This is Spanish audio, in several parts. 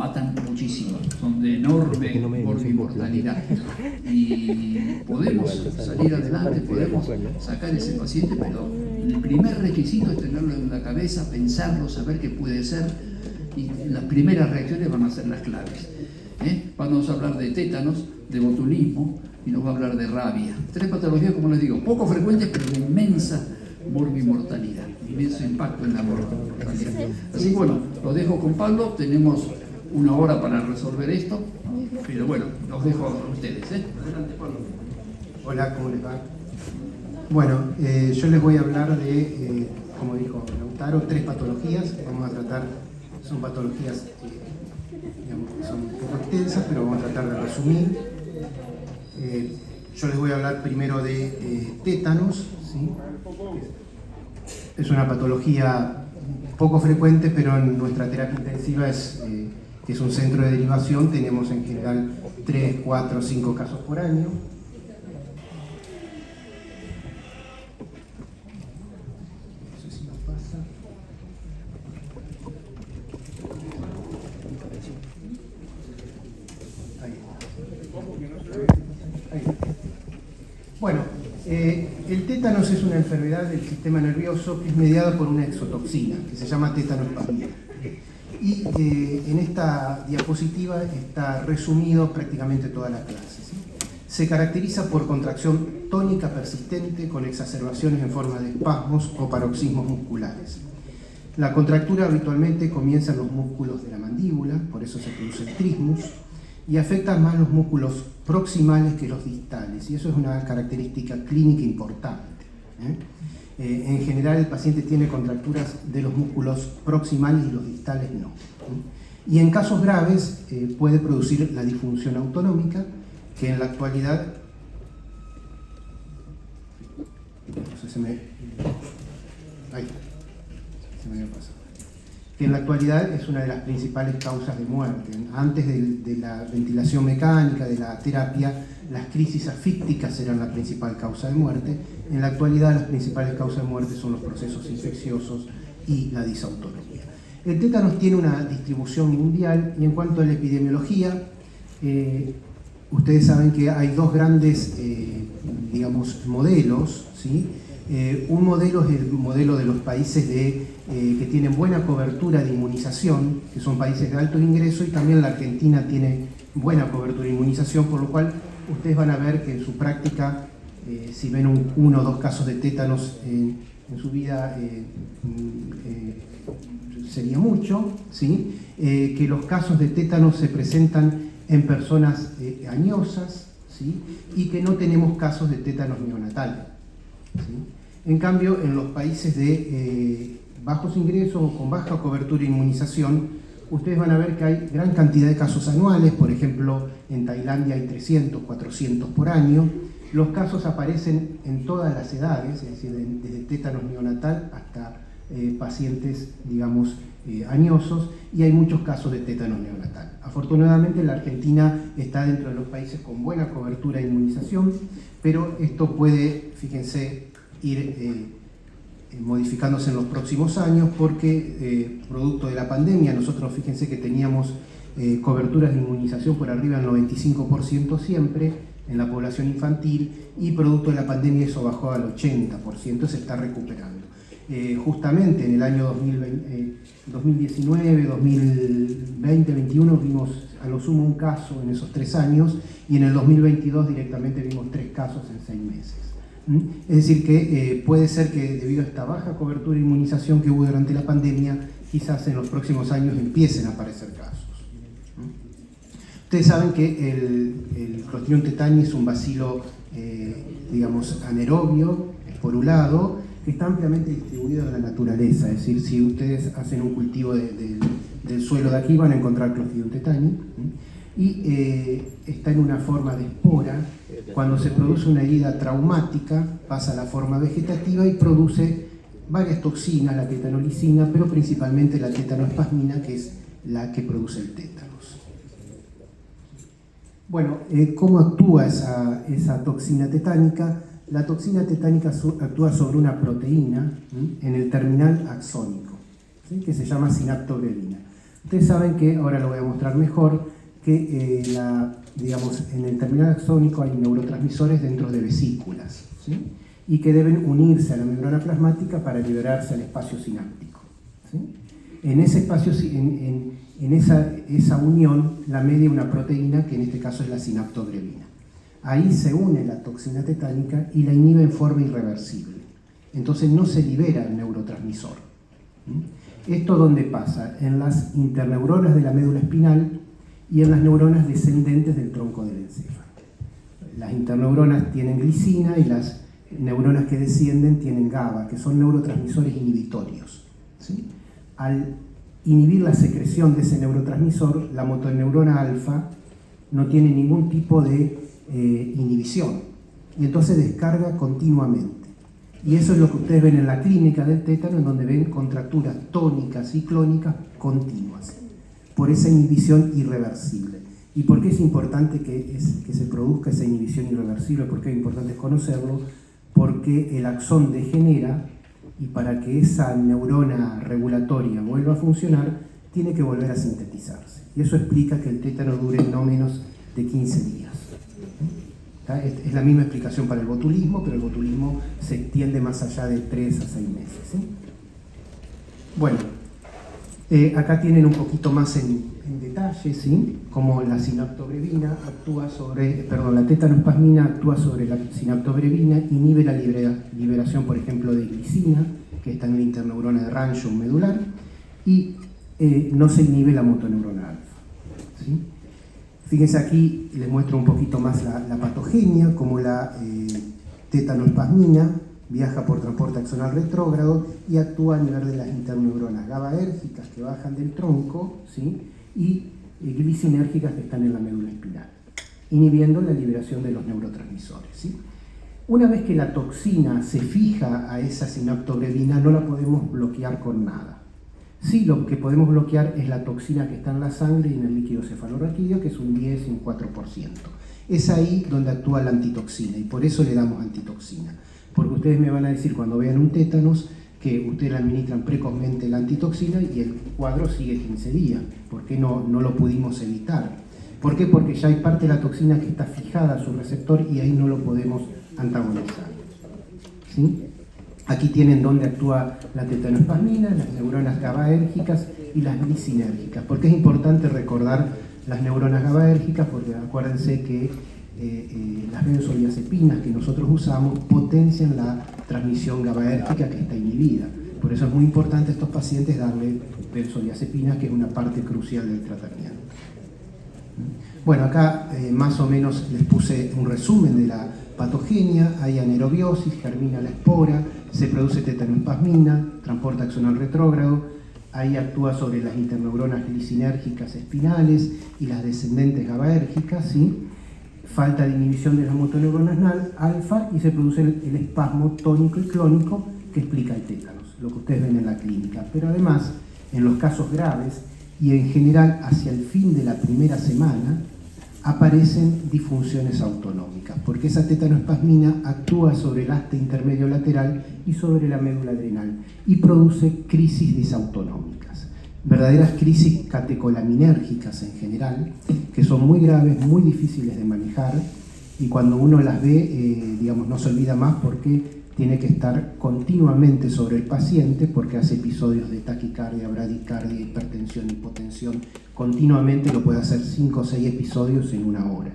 matan muchísimo, son de enorme morbimortalidad. Y podemos salir adelante, podemos sacar ese paciente, pero el primer requisito es tenerlo en la cabeza, pensarlo, saber qué puede ser, y las primeras reacciones van a ser las claves. Vamos a hablar de tétanos, de botulismo, y nos va a hablar de rabia. 3 patologías, como les digo, poco frecuentes, pero de inmensa morbimortalidad, inmenso impacto en la morbimortalidad. Así que bueno, lo dejo con Pablo, tenemos 1 hora para resolver esto, pero bueno, los dejo a ustedes. Adelante, Pablo. Hola, ¿cómo les va? Bueno, yo les voy a hablar de, como dijo Lautaro, 3 patologías. Vamos a tratar, son patologías digamos, que son un poco extensas, pero vamos a tratar de resumir. Yo les voy a hablar primero de tétanos, ¿sí? Es una patología poco frecuente, pero en nuestra terapia intensiva que es un centro de derivación, tenemos en general 3, 4, 5 casos por año. No sé si nos pasa. Ahí. Ahí. Bueno, el tétanos es una enfermedad del sistema nervioso que es mediada por una exotoxina que se llama tétanospasmina. Y en esta diapositiva está resumido prácticamente toda la clase, ¿sí? Se caracteriza por contracción tónica persistente con exacerbaciones en forma de espasmos o paroxismos musculares. La contractura habitualmente comienza en los músculos de la mandíbula, por eso se produce el trismus, y afecta más los músculos proximales que los distales, y eso es una característica clínica importante. En general el paciente tiene contracturas de los músculos proximales y los distales no. Y en casos graves puede producir la disfunción autonómica, que en la actualidad... No sé, se me había pasado. Que en la actualidad es una de las principales causas de muerte. Antes de la ventilación mecánica, de la terapia, las crisis asfícticas eran la principal causa de muerte. En la actualidad las principales causas de muerte son los procesos infecciosos y la disautonomía. El tétanos tiene una distribución mundial y en cuanto a la epidemiología, ustedes saben que hay 2 grandes digamos, modelos, ¿sí? Un modelo es el modelo de los países que tienen buena cobertura de inmunización, que son países de alto ingreso, y también la Argentina tiene buena cobertura de inmunización, por lo cual ustedes van a ver que en su práctica, si ven 1 o 2 casos de tétanos en su vida, sería mucho, ¿sí? Que los casos de tétanos se presentan en personas añosas, ¿sí? Y que no tenemos casos de tétanos neonatal, ¿sí? En cambio, en los países de bajos ingresos o con baja cobertura de inmunización, ustedes van a ver que hay gran cantidad de casos anuales. Por ejemplo, en Tailandia hay 300, 400 por año. Los casos aparecen en todas las edades, es decir, desde tétanos neonatal hasta pacientes, digamos, añosos, y hay muchos casos de tétanos neonatal. Afortunadamente, la Argentina está dentro de los países con buena cobertura de inmunización, pero esto puede, fíjense, ir modificándose en los próximos años porque producto de la pandemia, nosotros fíjense que teníamos coberturas de inmunización por arriba del 95% siempre en la población infantil, y producto de la pandemia eso bajó al 80%, se está recuperando. Justamente en el año 2019, 2020, 2021 vimos a lo sumo 1 caso en esos 3 años, y en el 2022 directamente vimos 3 casos en 6 meses. Es decir que puede ser que debido a esta baja cobertura de inmunización que hubo durante la pandemia, quizás en los próximos años empiecen a aparecer casos. Ustedes saben que el Clostridium tetani es un bacilo, digamos, anaerobio, esporulado, que está ampliamente distribuido en la naturaleza. Es decir, si ustedes hacen un cultivo del suelo de aquí, van a encontrar Clostridium tetani. Y está en una forma de espora. Cuando se produce una herida traumática, pasa a la forma vegetativa y produce varias toxinas, la tetanolicina, pero principalmente la tetanospasmina, que es la que produce el tétanos. Bueno, ¿cómo actúa esa toxina tetánica? La toxina tetánica actúa sobre una proteína en el terminal axónico, ¿sí? Que se llama sinaptogrelina. Ustedes saben que, ahora lo voy a mostrar mejor, que digamos, en el terminal axónico hay neurotransmisores dentro de vesículas, ¿sí? Y que deben unirse a la membrana plasmática para liberarse al espacio sináptico, ¿sí? En ese espacio, en esa unión, la media una proteína que en este caso es la sinaptobrevina. Ahí se une la toxina tetánica y la inhibe en forma irreversible. Entonces no se libera el neurotransmisor. ¿Esto dónde pasa? En las interneuronas de la médula espinal y en las neuronas descendentes del tronco del encéfalo. Las interneuronas tienen glicina y las neuronas que descienden tienen GABA, que son neurotransmisores inhibitorios, ¿sí? Al inhibir la secreción de ese neurotransmisor, la motoneurona alfa no tiene ningún tipo de inhibición y entonces descarga continuamente. Y eso es lo que ustedes ven en la clínica del tétano, en donde ven contracturas tónicas y clónicas continuas, por esa inhibición irreversible. ¿Y por qué es importante que se produzca esa inhibición irreversible? ¿Por qué es importante conocerlo? Porque el axón degenera y para que esa neurona regulatoria vuelva a funcionar, tiene que volver a sintetizarse. Y eso explica que el tétano dure no menos de 15 días. Es la misma explicación para el botulismo, pero el botulismo se extiende más allá de 3 a 6 meses, ¿sí? Bueno, acá tienen un poquito más en detalle, ¿sí? Cómo la sinaptobrevina actúa sobre, la tetanospasmina actúa sobre la sinaptobrevina, inhibe la liberación, por ejemplo, de glicina, que está en la interneurona de rancho medular, y no se inhibe la motoneurona alfa, ¿sí? Fíjense aquí, les muestro un poquito más la patogenia, como la tetanospasmina viaja por transporte axonal retrógrado y actúa a nivel de las interneuronas GABAérgicas que bajan del tronco, ¿sí? Y glicinérgicas que están en la médula espinal, inhibiendo la liberación de los neurotransmisores, ¿sí? Una vez que la toxina se fija a esa sinaptobrevina, no la podemos bloquear con nada. Sí, lo que podemos bloquear es la toxina que está en la sangre y en el líquido cefalorraquídeo, que es un 10 y un 4%. Es ahí donde actúa la antitoxina y por eso le damos antitoxina. Porque ustedes me van a decir cuando vean un tétanos que ustedes le administran precozmente la antitoxina y el cuadro sigue 15 días. ¿Por qué no lo pudimos evitar? ¿Por qué? Porque ya hay parte de la toxina que está fijada a su receptor y ahí no lo podemos antagonizar, ¿sí? Aquí tienen dónde actúa la tetanospasmina, las neuronas GABAérgicas y las glicinérgicas. ¿Por qué es importante recordar las neuronas GABAérgicas? Porque acuérdense que las benzodiazepinas que nosotros usamos potencian la transmisión GABAérgica que está inhibida. Por eso es muy importante a estos pacientes darle benzodiazepinas, que es una parte crucial del tratamiento. Bueno, acá más o menos les puse un resumen de la patogenia. Hay anaerobiosis, germina la espora, se produce tetanospasmina, transporte axonal retrógrado, ahí actúa sobre las interneuronas glicinérgicas espinales y las descendentes GABAérgicas, ¿sí? Falta de inhibición de las motoneuronas alfa y se produce el espasmo tónico y clónico que explica el tétanos, lo que ustedes ven en la clínica. Pero además, en los casos graves y en general hacia el fin de la primera semana, aparecen disfunciones autonómicas, porque esa tetanospasmina actúa sobre el haste intermedio lateral y sobre la médula adrenal y produce crisis disautonómicas, verdaderas crisis catecolaminérgicas en general, que son muy graves, muy difíciles de manejar, y cuando uno las ve, digamos, no se olvida más porque tiene que estar continuamente sobre el paciente porque hace episodios de taquicardia, bradicardia, hipertensión, hipotensión. Continuamente lo puede hacer 5 o 6 episodios en una hora.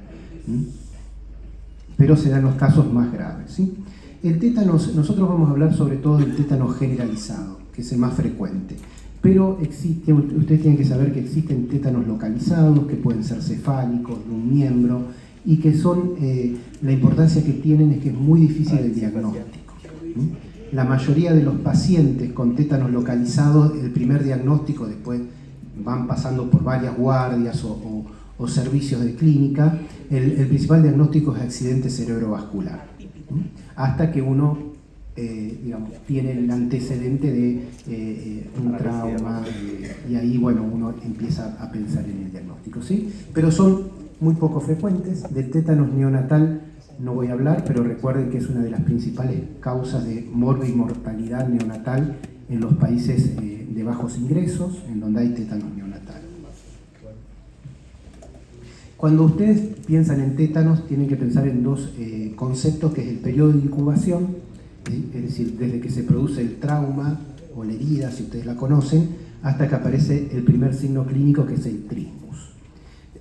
Pero se dan los casos más graves, ¿sí? El tétanos, nosotros vamos a hablar sobre todo del tétano generalizado, que es el más frecuente. Pero existe, ustedes tienen que saber que existen tétanos localizados, que pueden ser cefálicos, de un miembro, y que son, la importancia que tienen es que es muy difícil el diagnóstico. La mayoría de los pacientes con tétanos localizados, el primer diagnóstico, después van pasando por varias guardias o servicios de clínica, el principal diagnóstico es accidente cerebrovascular, hasta que uno digamos, tiene el antecedente de un trauma, y ahí bueno, uno empieza a pensar en el diagnóstico, ¿sí? Pero son muy poco frecuentes. Del tétanos neonatal no voy a hablar, pero recuerden que es una de las principales causas de morbimortalidad neonatal en los países de bajos ingresos, en donde hay tétanos neonatal. Cuando ustedes piensan en tétanos, tienen que pensar en dos conceptos, que es el periodo de incubación, ¿sí? Es decir, desde que se produce el trauma o la herida, si ustedes la conocen, hasta que aparece el primer signo clínico, que es el trismus.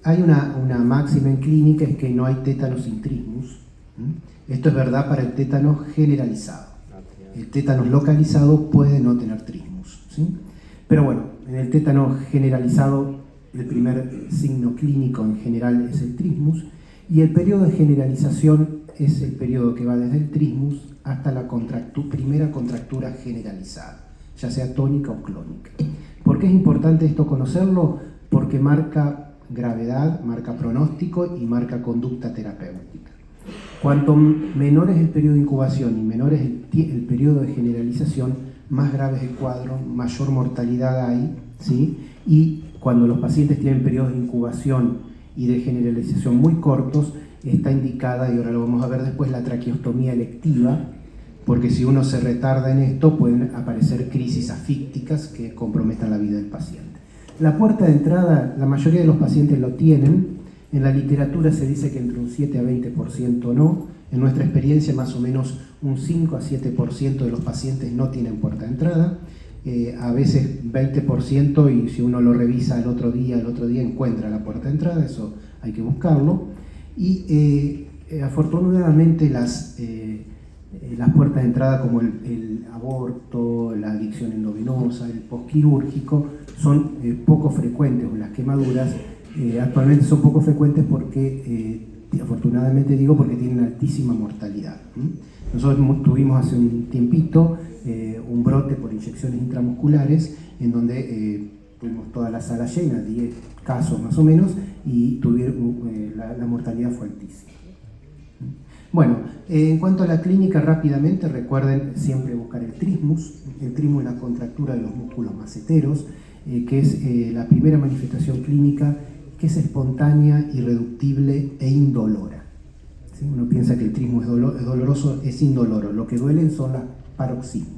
Hay una máxima en clínica, es que no hay tétanos sin trismus. Esto es verdad para el tétano generalizado. El tétanos localizado puede no tener trismus, ¿sí? Pero bueno, en el tétano generalizado, el primer signo clínico en general es el trismus, y el periodo de generalización es el periodo que va desde el trismus hasta la primera contractura generalizada, ya sea tónica o clónica. ¿Por qué es importante esto conocerlo? Porque marca gravedad, marca pronóstico y marca conducta terapéutica. Cuanto menor es el periodo de incubación y menor es el periodo de generalización, más grave es el cuadro, mayor mortalidad hay, ¿sí? Y cuando los pacientes tienen periodos de incubación y de generalización muy cortos, está indicada, y ahora lo vamos a ver después, la traqueostomía electiva, porque si uno se retarda en esto, pueden aparecer crisis asfícticas que comprometan la vida del paciente. La puerta de entrada, la mayoría de los pacientes lo tienen. En la literatura se dice que entre un 7 a 20% no. En nuestra experiencia, más o menos un 5 a 7% de los pacientes no tienen puerta de entrada. A veces 20%, y si uno lo revisa el otro día encuentra la puerta de entrada, eso hay que buscarlo. Y afortunadamente las puertas de entrada, como el aborto, la adicción endovenosa, el posquirúrgico, son poco frecuentes, o las quemaduras actualmente son poco frecuentes porque, afortunadamente digo, porque tienen altísima mortalidad. Nosotros tuvimos hace un tiempito un brote por inyecciones intramusculares, en donde tuvimos toda la sala llena, 10 casos más o menos, y la mortalidad fue altísima. Bueno, en cuanto a la clínica, rápidamente, recuerden siempre buscar el trismus. El trismus es la contractura de los músculos maceteros, que es la primera manifestación clínica, que es espontánea, irreductible e indolora. ¿Sí? Uno piensa que el trismus es doloroso, es indoloro. Lo que duelen son los paroxismos.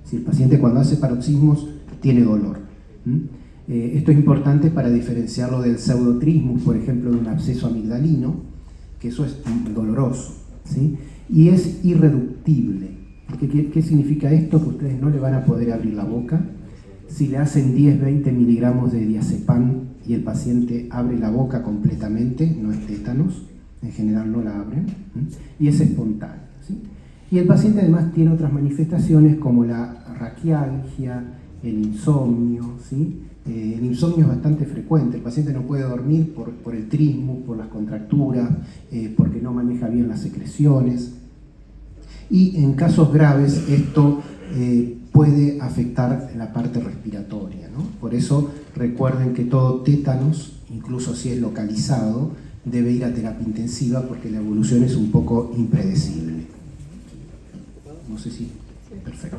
Si el paciente, cuando hace paroxismos, tiene dolor. Esto es importante para diferenciarlo del pseudotrismus, por ejemplo, de un absceso amigdalino, que eso es doloroso, ¿sí? Y es irreductible. ¿Qué significa esto? Que ustedes no le van a poder abrir la boca. Si le hacen 10-20 miligramos de diazepam y el paciente abre la boca completamente, no es tétanos, en general no la abren, y es espontáneo, ¿sí? Y el paciente además tiene otras manifestaciones como la raquialgia, el insomnio, ¿sí? El insomnio es bastante frecuente, el paciente no puede dormir por el trismus, por las contracturas, porque no maneja bien las secreciones, y en casos graves esto puede afectar la parte respiratoria, ¿no? Por eso recuerden que todo tétanos, incluso si es localizado, debe ir a terapia intensiva, porque la evolución es un poco impredecible. No sé si... Perfecto.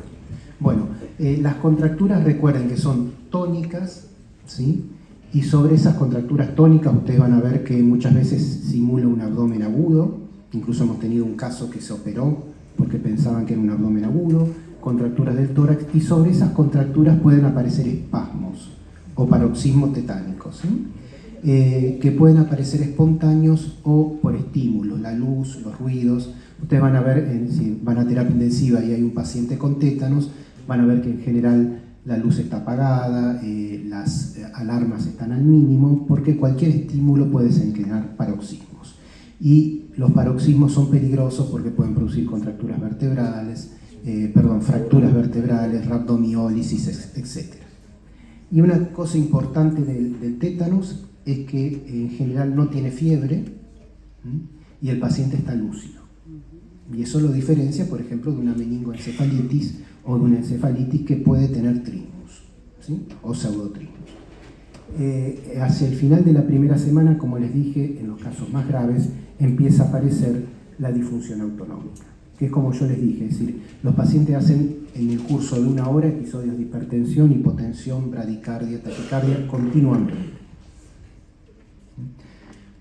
Bueno, las contracturas, recuerden que son tónicas, ¿sí? Y sobre esas contracturas tónicas ustedes van a ver que muchas veces simula un abdomen agudo. Incluso hemos tenido un caso que se operó porque pensaban que era un abdomen agudo, contracturas del tórax, y sobre esas contracturas pueden aparecer espasmos o paroxismos tetánicos, ¿sí? Que pueden aparecer espontáneos o por estímulos, la luz, los ruidos. Ustedes van a ver, si van a terapia intensiva y hay un paciente con tétanos, van a ver que en general la luz está apagada, las alarmas están al mínimo, porque cualquier estímulo puede desencadenar paroxismos. Y los paroxismos son peligrosos porque pueden producir contracturas vertebrales, fracturas vertebrales, rhabdomiólisis, etc. Y una cosa importante del tétanos es que en general no tiene fiebre, y el paciente está lúcido. Y eso lo diferencia, por ejemplo, de una meningoencefalitis o de una encefalitis que puede tener trismus, ¿sí? O pseudotrismus. Hacia el final de la primera semana, como les dije, en los casos más graves, empieza a aparecer la disfunción autonómica, que es como yo les dije, es decir, los pacientes hacen en el curso de 1 hora episodios de hipertensión, hipotensión, bradicardia, taquicardia continuamente.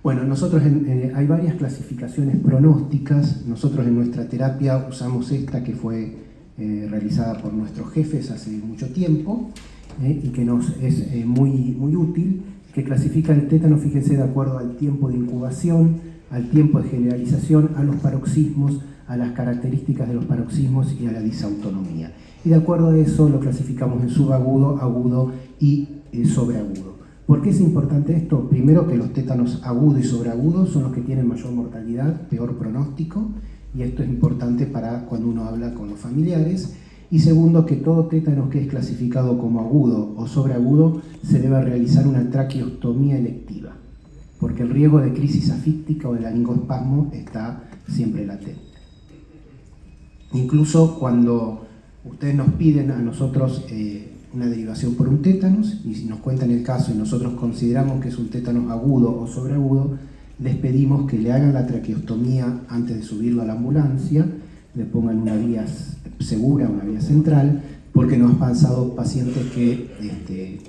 Bueno, nosotros hay varias clasificaciones pronósticas. Nosotros en nuestra terapia usamos esta, que fue realizada por nuestros jefes hace mucho tiempo, y que nos es muy útil. que clasifica el tétano, fíjense, de acuerdo al tiempo de incubación, al tiempo de generalización, a los paroxismos, a las características de los paroxismos y a la disautonomía. Y de acuerdo a eso lo clasificamos en subagudo, agudo y sobreagudo. ¿Por qué es importante esto? Primero, que los tétanos agudo y sobreagudo son los que tienen mayor mortalidad, peor pronóstico, y esto es importante para cuando uno habla con los familiares. Y segundo, que todo tétano que es clasificado como agudo o sobreagudo se debe realizar una traqueostomía electiva, porque el riesgo de crisis afíctica o de laringoespasmo está siempre latente. Incluso cuando ustedes nos piden a nosotros una derivación por un tétanos, y si nos cuentan el caso y nosotros consideramos que es un tétanos agudo o sobreagudo, les pedimos que le hagan la traqueostomía antes de subirlo a la ambulancia, le pongan una vía segura, una vía central, porque nos han pasado pacientes que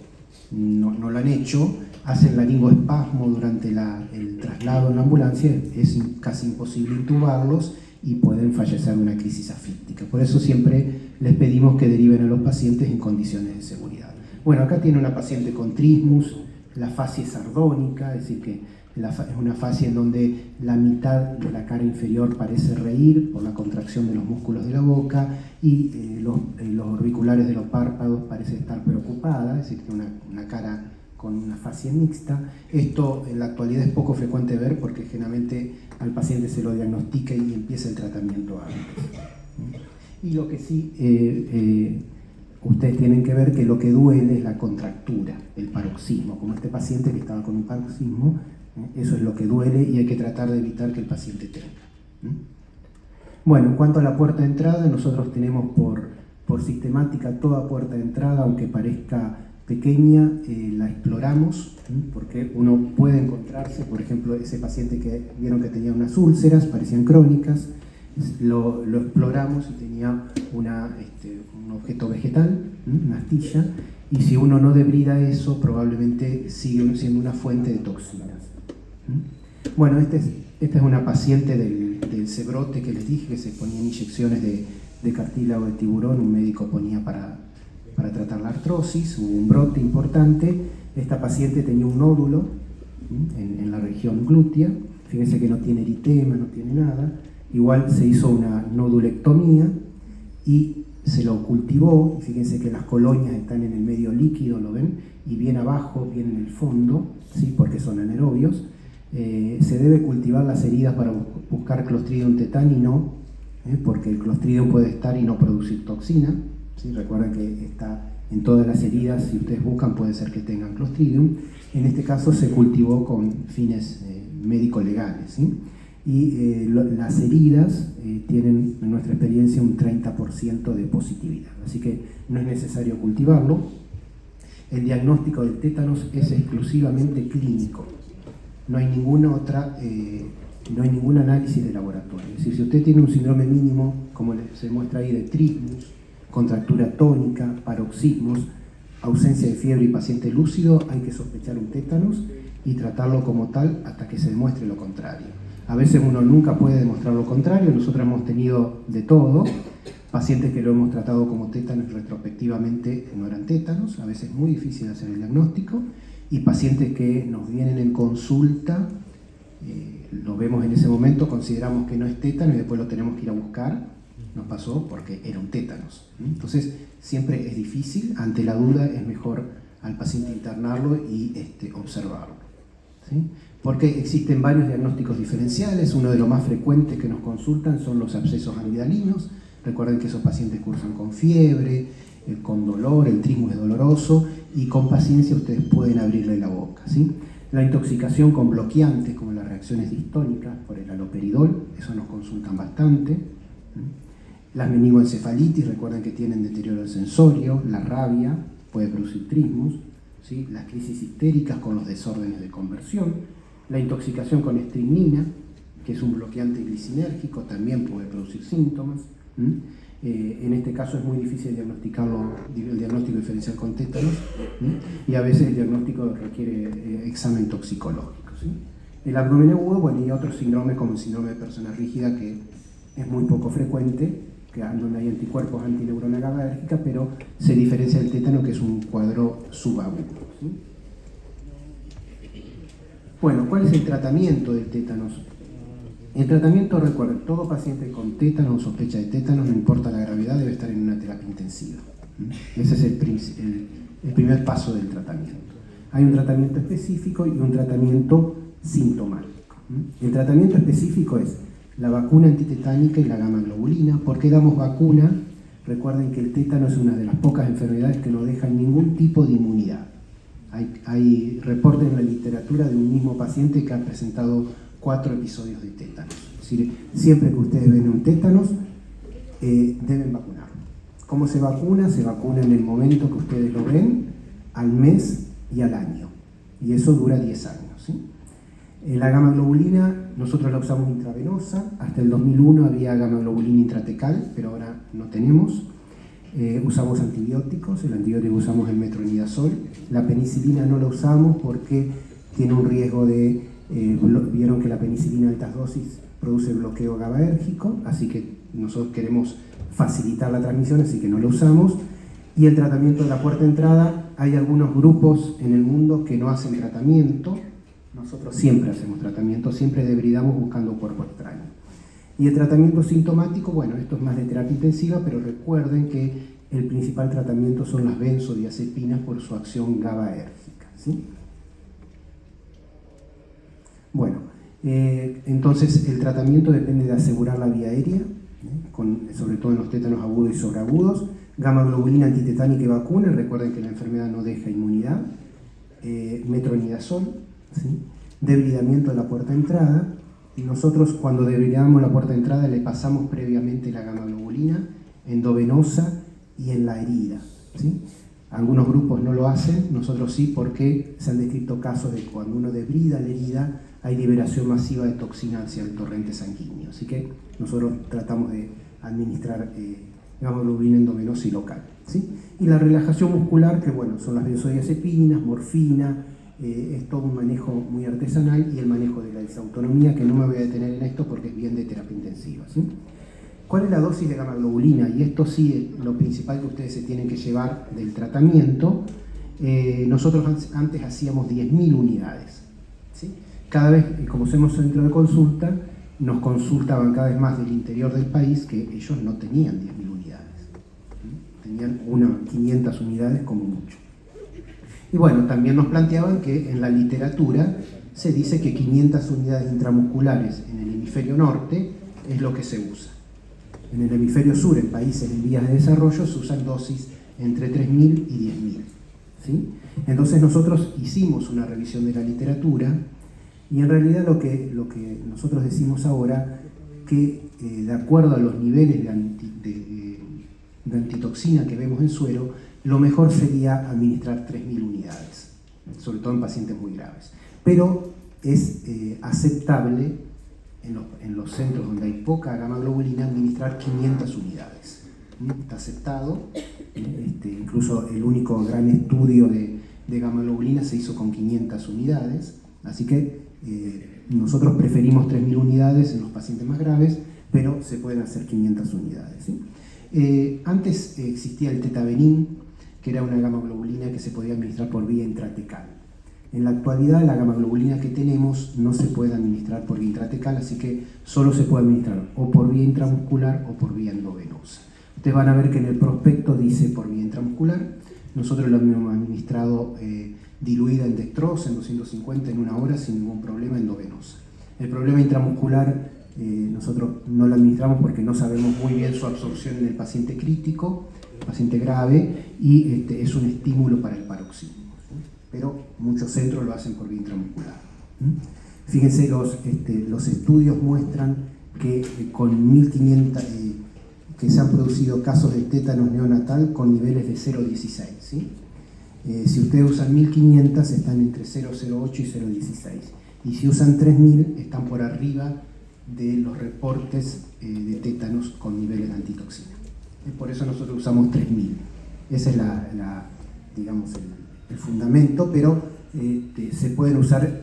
no lo han hecho, hacen laringoespasmo durante el traslado en la ambulancia, es casi imposible intubarlos y pueden fallecer de una crisis afíctica. Por eso siempre les pedimos que deriven a los pacientes en condiciones de seguridad. Bueno, acá tiene una paciente con trismus, la fascia sardónica, es decir, que es una fascia en donde la mitad de la cara inferior parece reír por la contracción de los músculos de la boca y los orbiculares de los párpados parece estar preocupada, es decir, que una cara con una fascia mixta. Esto en la actualidad es poco frecuente ver porque generalmente al paciente se lo diagnostica y empieza el tratamiento antes. Y lo que sí ustedes tienen que ver que lo que duele es la contractura, el paroxismo, como este paciente que estaba con un paroxismo, eso es lo que duele y hay que tratar de evitar que el paciente tenga. Bueno, en cuanto a la puerta de entrada, nosotros tenemos por sistemática toda puerta de entrada, aunque parezca pequeña, la exploramos, porque uno puede encontrarse, por ejemplo, ese paciente que vieron que tenía unas úlceras, parecían crónicas, lo exploramos y tenía un objeto vegetal, una astilla, y si uno no debrida eso, probablemente sigue siendo una fuente de toxinas. Bueno, esta es una paciente del cebrote que les dije, que se ponían inyecciones de cartílago de tiburón, un médico ponía para tratar la artrosis, hubo un brote importante. Esta paciente tenía un nódulo en la región glútea, fíjense que no tiene eritema, no tiene nada, igual se hizo una nodulectomía y se lo cultivó, y fíjense que las colonias están en el medio líquido, ¿lo ven? Y bien abajo, bien en el fondo, ¿sí? Porque son anaerobios. Se debe cultivar las heridas para buscar Clostridium tetani, no, porque el Clostridium puede estar y no producir toxina. ¿Sí? Recuerden que está en todas las heridas, si ustedes buscan puede ser que tengan Clostridium. En este caso se cultivó con fines médico-legales, ¿sí? Y las heridas tienen, en nuestra experiencia, un 30% de positividad, así que no es necesario cultivarlo. El diagnóstico del tétanos es exclusivamente clínico, no hay ningún análisis de laboratorio. Es decir, si usted tiene un síndrome mínimo, como se muestra ahí, de trismus, contractura tónica, paroxismos, ausencia de fiebre y paciente lúcido, hay que sospechar un tétanos y tratarlo como tal hasta que se demuestre lo contrario. A veces uno nunca puede demostrar lo contrario, nosotros hemos tenido de todo, pacientes que lo hemos tratado como tétanos retrospectivamente no eran tétanos, a veces es muy difícil hacer el diagnóstico, y pacientes que nos vienen en consulta, lo vemos en ese momento, consideramos que no es tétano y después lo tenemos que ir a buscar. Nos pasó porque era un tétanos. Entonces siempre es difícil, ante la duda es mejor al paciente internarlo y observarlo, ¿sí? Porque existen varios diagnósticos diferenciales. Uno de los más frecuentes que nos consultan son los abscesos amigdalinos. Recuerden que esos pacientes cursan con fiebre, con dolor, el trismus es doloroso y con paciencia ustedes pueden abrirle la boca, ¿sí? La intoxicación con bloqueantes como las reacciones distónicas por el haloperidol, eso nos consultan bastante. Las meningoencefalitis, recuerden que tienen deterioro del sensorio, la rabia puede producir trismus, ¿sí? Las crisis histéricas con los desórdenes de conversión, la intoxicación con estrimina, que es un bloqueante glicinérgico, también puede producir síntomas. En este caso es muy difícil diagnosticarlo, el diagnóstico diferencial con tétanos, y a veces el diagnóstico requiere examen toxicológico, ¿sí? El abdomen agudo, bueno, y otros síndromes como el síndrome de persona rígida, que es muy poco frecuente, donde hay anticuerpos antineurona GABAérgica, pero se diferencia del tétano, que es un cuadro subagudo, ¿sí? Bueno, ¿cuál es el tratamiento del tétanos? El tratamiento, recuerden, todo paciente con tétanos o sospecha de tétanos, no importa la gravedad, debe estar en una terapia intensiva. Ese es el primer paso del tratamiento. Hay un tratamiento específico y un tratamiento sintomático. El tratamiento específico es la vacuna antitetánica y la gamma globulina. ¿Por qué damos vacuna? Recuerden que el tétano es una de las pocas enfermedades que no dejan ningún tipo de inmunidad. Hay reportes en la literatura de un mismo paciente que ha presentado 4 episodios de tétanos. Es decir, siempre que ustedes ven un tétanos, deben vacunarlo. ¿Cómo se vacuna? Se vacuna en el momento que ustedes lo ven, al mes y al año. Y eso dura 10 años. ¿Sí? La gamma globulina nosotros la usamos intravenosa. Hasta el 2001 había gamma globulina intratecal, pero ahora no tenemos. Usamos antibióticos, el antibiótico usamos el metronidazol. La penicilina no la usamos porque tiene un riesgo de... vieron que la penicilina a altas dosis produce bloqueo GABAérgico, así que nosotros queremos facilitar la transmisión, así que no la usamos. Y el tratamiento de la puerta de entrada, hay algunos grupos en el mundo que no hacen tratamiento. Nosotros siempre hacemos tratamiento, siempre debridamos buscando cuerpo extraño. Y el tratamiento sintomático, bueno, esto es más de terapia intensiva, pero recuerden que el principal tratamiento son las benzodiazepinas por su acción GABAérgica. ¿Sí? Bueno, entonces el tratamiento depende de asegurar la vía aérea, sobre todo en los tétanos agudos y sobreagudos. Gamma globulina antitetánica y vacuna, recuerden que la enfermedad no deja inmunidad. Metronidazol, ¿sí? Debridamiento de la puerta de entrada. Y nosotros cuando debridamos la puerta de entrada le pasamos previamente la gamma globulina endovenosa y en la herida. ¿Sí? Algunos grupos no lo hacen, nosotros sí, porque se han descrito casos de cuando uno debrida la herida hay liberación masiva de toxina hacia el torrente sanguíneo. Así que nosotros tratamos de administrar gamma globulina endovenosa y local. ¿Sí? Y la relajación muscular, que bueno, son las benzodiazepinas, morfina, es todo un manejo muy artesanal, y el manejo de la disautonomía, que no me voy a detener en esto porque es bien de terapia intensiva. ¿Sí? ¿Cuál es la dosis de gamma globulina? Y esto sí es lo principal que ustedes se tienen que llevar del tratamiento. Nosotros antes hacíamos 10.000 unidades. ¿Sí? Cada vez, como somos centro de consulta, nos consultaban cada vez más del interior del país, que ellos no tenían 10.000 unidades. ¿Sí? Tenían 500 unidades como mucho. Y bueno, también nos planteaban que en la literatura se dice que 500 unidades intramusculares en el hemisferio norte es lo que se usa. En el hemisferio sur, en países en vías de desarrollo, se usan dosis entre 3.000 y 10.000. ¿Sí? Entonces nosotros hicimos una revisión de la literatura, y en realidad lo que nosotros decimos ahora, que de acuerdo a los niveles de antitoxina que vemos en suero, lo mejor sería administrar 3.000 unidades, sobre todo en pacientes muy graves. Pero es aceptable en los centros donde hay poca gamma globulina administrar 500 unidades. Está aceptado, incluso el único gran estudio de gamma globulina se hizo con 500 unidades, así que nosotros preferimos 3.000 unidades en los pacientes más graves, pero se pueden hacer 500 unidades. ¿Sí? Antes existía el tetabenin, que era una gamma globulina que se podía administrar por vía intratecal. En la actualidad la gamma globulina que tenemos no se puede administrar por vía intratecal, así que solo se puede administrar o por vía intramuscular o por vía endovenosa. Ustedes van a ver que en el prospecto dice por vía intramuscular. Nosotros lo hemos administrado diluida en dextrosa, en 250 en una hora, sin ningún problema, endovenosa. El problema intramuscular nosotros no lo administramos porque no sabemos muy bien su absorción en el paciente crítico, paciente grave, y es un estímulo para el paroxismo. ¿Sí? Pero muchos centros lo hacen por vía intramuscular. Fíjense, los estudios muestran que con 1.500 que se han producido casos de tétanos neonatal con niveles de 0,16. ¿Sí? Si ustedes usan 1.500 están entre 0,08 y 0,16. Y si usan 3.000 están por arriba de los reportes de tétanos con niveles de antitoxina. Por eso nosotros usamos 3.000. Ese es digamos, el fundamento, pero se pueden usar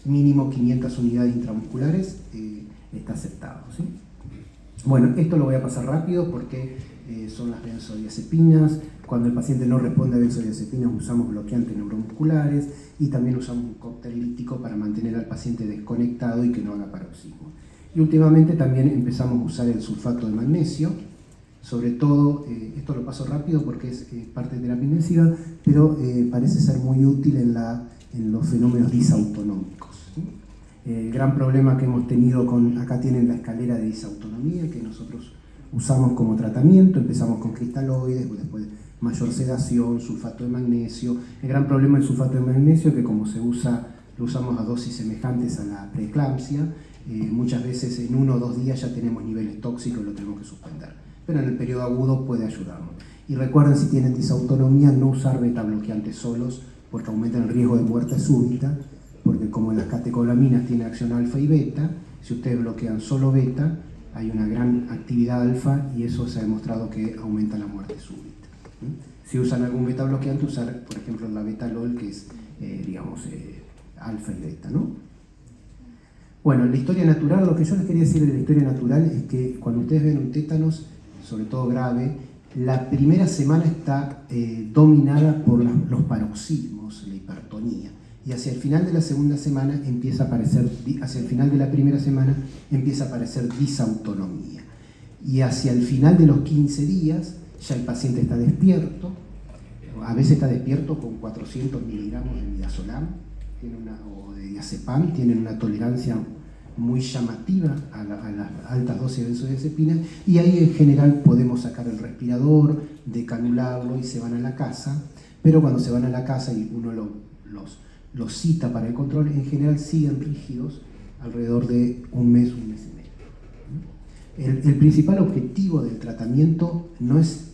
mínimo 500 unidades intramusculares, está aceptado. ¿Sí? Bueno, esto lo voy a pasar rápido porque son las benzodiazepinas. Cuando el paciente no responde a benzodiazepinas usamos bloqueantes neuromusculares y también usamos un cóctel líptico para mantener al paciente desconectado y que no haga paroxismo. Y últimamente también empezamos a usar el sulfato de magnesio, sobre todo, esto lo paso rápido porque es parte de terapia intensiva, pero parece ser muy útil en los fenómenos disautonómicos, ¿sí? El gran problema que hemos tenido acá tienen la escalera de disautonomía que nosotros usamos como tratamiento. Empezamos con cristaloides, después mayor sedación, sulfato de magnesio. El gran problema del sulfato de magnesio es que como lo usamos a dosis semejantes a la preeclampsia, muchas veces en 1 o 2 días ya tenemos niveles tóxicos y lo tenemos que suspender. Pero en el periodo agudo puede ayudarnos. Y recuerden, si tienen disautonomía, no usar beta bloqueantes solos porque aumentan el riesgo de muerte súbita, porque como las catecolaminas tienen acción alfa y beta, si ustedes bloquean solo beta, hay una gran actividad alfa y eso se ha demostrado que aumenta la muerte súbita. Si usan algún beta bloqueante, usar, por ejemplo, la betalol, que es, alfa y beta, ¿no? Bueno, en la historia natural, lo que yo les quería decir de la historia natural es que cuando ustedes ven un tétanos, sobre todo grave, la primera semana está dominada por los paroxismos, la hipertonía. Y hacia el final de la segunda semana empieza a aparecer, hacia el final de la primera semana empieza a aparecer disautonomía. Y hacia el final de los 15 días ya el paciente está despierto, a veces está despierto con 400 miligramos de midazolam o de diazepam, tienen una tolerancia muy llamativa a las altas dosis de benzodiazepinas, y ahí en general podemos sacar el respirador, decanularlo y se van a la casa. Pero cuando se van a la casa y uno los cita para el control, en general siguen rígidos alrededor de un mes y medio. El principal objetivo del tratamiento no es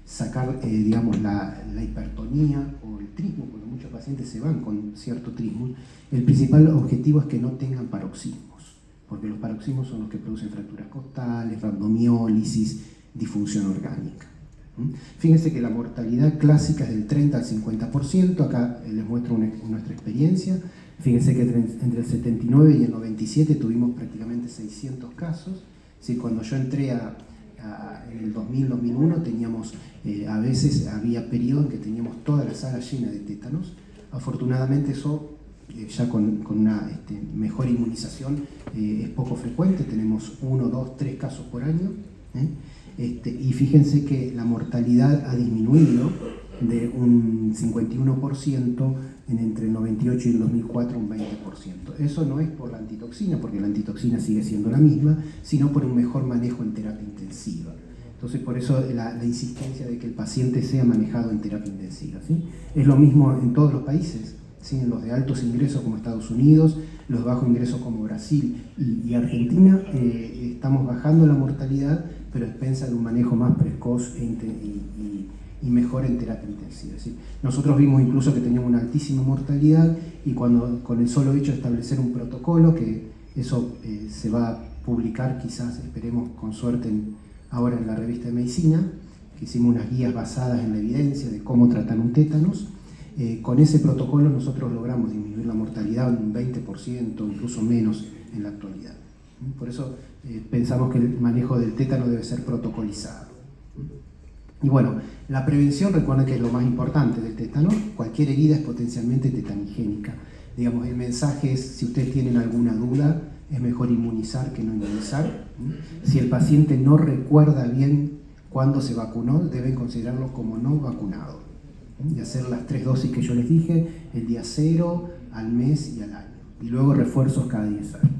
sacar la hipertonía o el trismo, porque muchos pacientes se van con cierto trismo. El principal objetivo es que no tengan paroxismos, porque los paroxismos son los que producen fracturas costales, rhabdomiólisis, disfunción orgánica. Fíjense que la mortalidad clásica es del 30 al 50%, acá les muestro nuestra experiencia. Fíjense que entre el 79 y el 97 tuvimos prácticamente 600 casos. Sí, cuando yo entré en el 2000-2001 teníamos, a veces había periodos en que teníamos toda la sala llena de tétanos. Afortunadamente eso, ya con una mejor inmunización, es poco frecuente, tenemos 1, 2, 3 casos por año. Y fíjense que la mortalidad ha disminuido de un 51% entre el 98 y el 2004, un 20%. Eso no es por la antitoxina, porque la antitoxina sigue siendo la misma, sino por un mejor manejo en terapia intensiva. Entonces, por eso la insistencia de que el paciente sea manejado en terapia intensiva, ¿sí? Es lo mismo en todos los países, ¿sí? En los de altos ingresos como Estados Unidos, los de bajos ingresos como Brasil y Argentina, estamos bajando la mortalidad, pero a expensas de un manejo más precoz y mejor en terapia intensiva. ¿Sí? Nosotros vimos incluso que teníamos una altísima mortalidad, y con el solo hecho de establecer un protocolo, que eso se va a publicar quizás, esperemos con suerte, ahora en la revista de medicina, que hicimos unas guías basadas en la evidencia de cómo tratar un tétanos. Con ese protocolo nosotros logramos disminuir la mortalidad un 20%, incluso menos en la actualidad. Por eso pensamos que el manejo del tétano debe ser protocolizado. Y bueno, la prevención, recuerden que es lo más importante del tétano. Cualquier herida es potencialmente tetanigénica. Digamos, el mensaje es, si ustedes tienen alguna duda, es mejor inmunizar que no inmunizar. Si el paciente no recuerda bien cuándo se vacunó, deben considerarlo como no vacunado. Y hacer las 3 dosis que yo les dije, el día 0, al mes y al año. Y luego refuerzos cada 10 años.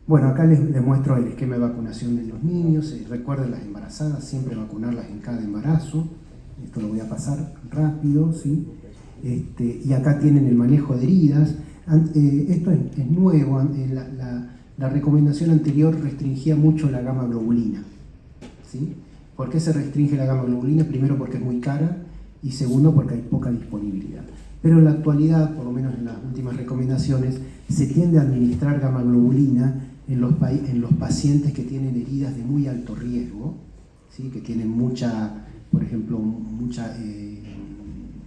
Bueno, acá les muestro el esquema de vacunación de los niños. Recuerden, las embarazadas, siempre vacunarlas en cada embarazo. Esto lo voy a pasar rápido, ¿sí? Y acá tienen el manejo de heridas. Esto es nuevo. La recomendación anterior restringía mucho la gamma globulina, ¿sí? ¿Por qué se restringe la gamma globulina? Primero, porque es muy cara, y segundo, porque hay poca disponibilidad. Pero en la actualidad, por lo menos en las últimas recomendaciones, se tiende a administrar gamma globulina en los pacientes que tienen heridas de muy alto riesgo, ¿sí? Que tienen por ejemplo, mucha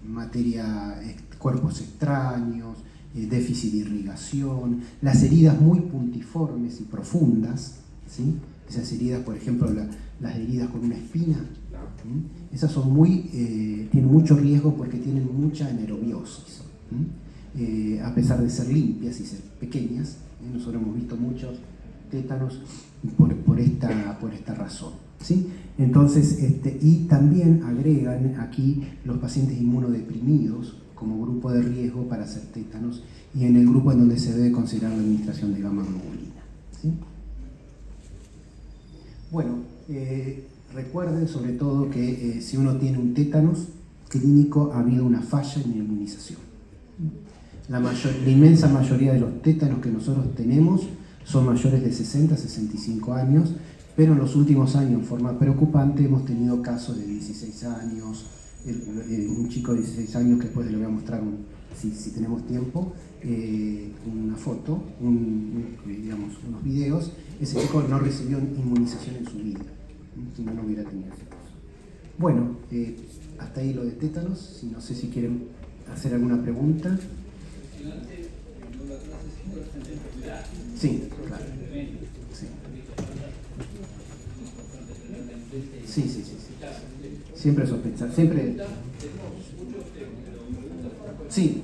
materia, cuerpos extraños, déficit de irrigación, las heridas muy puntiformes y profundas, ¿sí? esas heridas, por ejemplo, las heridas con una espina, esas son tienen mucho riesgo porque tienen mucha anaerobiosis. A pesar de ser limpias y ser pequeñas, nosotros hemos visto muchos tétanos por esta razón, ¿sí? Entonces, y también agregan aquí los pacientes inmunodeprimidos como grupo de riesgo para hacer tétanos y en el grupo en donde se debe considerar la administración de gamma globulina, ¿sí? Bueno, recuerden sobre todo que si uno tiene un tétanos clínico ha habido una falla en la inmunización. La inmensa mayoría de los tétanos que nosotros tenemos son mayores de 60 a 65 años, pero en los últimos años, en forma preocupante, hemos tenido casos de 16 años, un chico de 16 años que después le voy a mostrar, si tenemos tiempo, una foto, unos videos. Ese chico no recibió inmunización en su vida, si no hubiera tenido ese caso. Bueno, hasta ahí lo de tétanos, no sé si quieren hacer alguna pregunta. Sí, claro. Sí. Sí. Siempre sospechar, siempre. Sí.